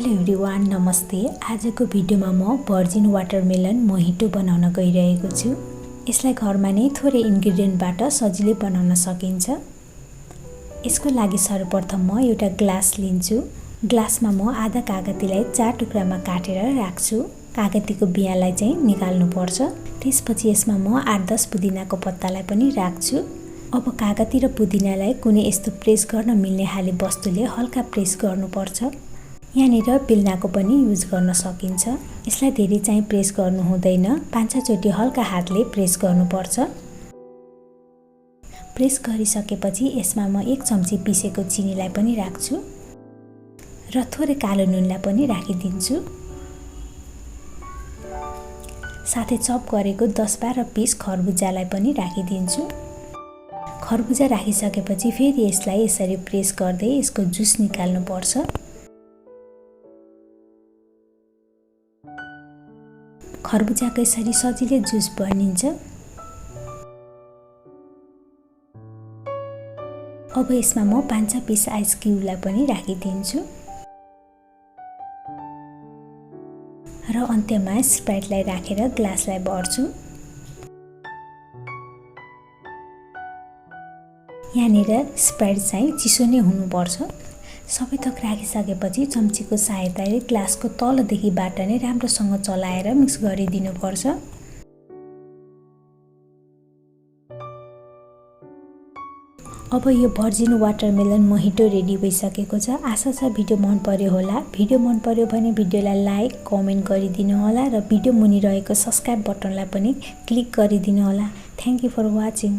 Hello everyone, नमस्ते। आजको भिडियोमा म भर्जिन वाटरमेलन मोहिटो बनाउन गइरहेको छु। यसलाई घरमा नै थोरै इन्ग्रेडियन्टबाट सजिलै बनाउन सकिन्छ। यसको लागि सर्वप्रथम म एउटा ग्लास लिन्छु। ग्लासमा म आधा कागतीलाई 4 टुक्रामा काटेर राख्छु। कागतीको बियालाई चाहिँ निकाल्नुपर्छ। त्यसपछि यसमा म 8-10 पुदिनाको पत्तालाई पनि राख्छु। अब कागती र पुदिनालाई कुनै यस्तो प्रेस गर्न मिल्ने खाले वस्तुले हल्का प्रेस गर्नुपर्छ। यहाँनिर बेलनाको पनि युज गर्न सकिन्छ। यसलाई धेरै चाहिँ प्रेस गर्नु हुँदैन, 5-6 चोटी हल्का हातले प्रेस गर्नुपर्छ। प्रेस गरिसकेपछि यसमा म 1 चम्ची पिसेको चिनीलाई पनि राख्छु र थोरै कालो नुनलाई पनि राखिदिन्छु। साथै चप गरेको 10-12 पिस खरबुजालाई पनि राखिदिन्छु। खरबुजा राखिसकेपछि फेरि यसलाई यसरी प्रेस गर्दै यसको जुस निकाल्नुपर्छ। खरबुजाको यसरी सजिलै जुस बनिन्छ। अब यसमा म 5-6 पिस आइस क्युबलाई पनि राखिदिन्छु र अन्त्यमा स्प्राइटलाई राखेर ग्लासलाई भर्छु। यहाँनिर स्प्राइट चाहिँ चिसो नै हुनुपर्छ। सबै थोक राखिसकेपछि चम्चीको सहायताले ग्लासको तलदेखिबाट नै राम्रोसँग चलाएर मिक्स गरिदिनुपर्छ। अब यो भर्जिन वाटरमेलन मोहिटो रेडी भइसकेको छ। आशा छ भिडियो मन पर्यो होला। भिडियो मन पर्यो भने भिडियोलाई लाइक, कमेन्ट गरिदिनु होला र भिडियो मुनि रहेको सब्स्क्राइब बटनलाई पनि क्लिक गरिदिनु होला। Thank you for watching.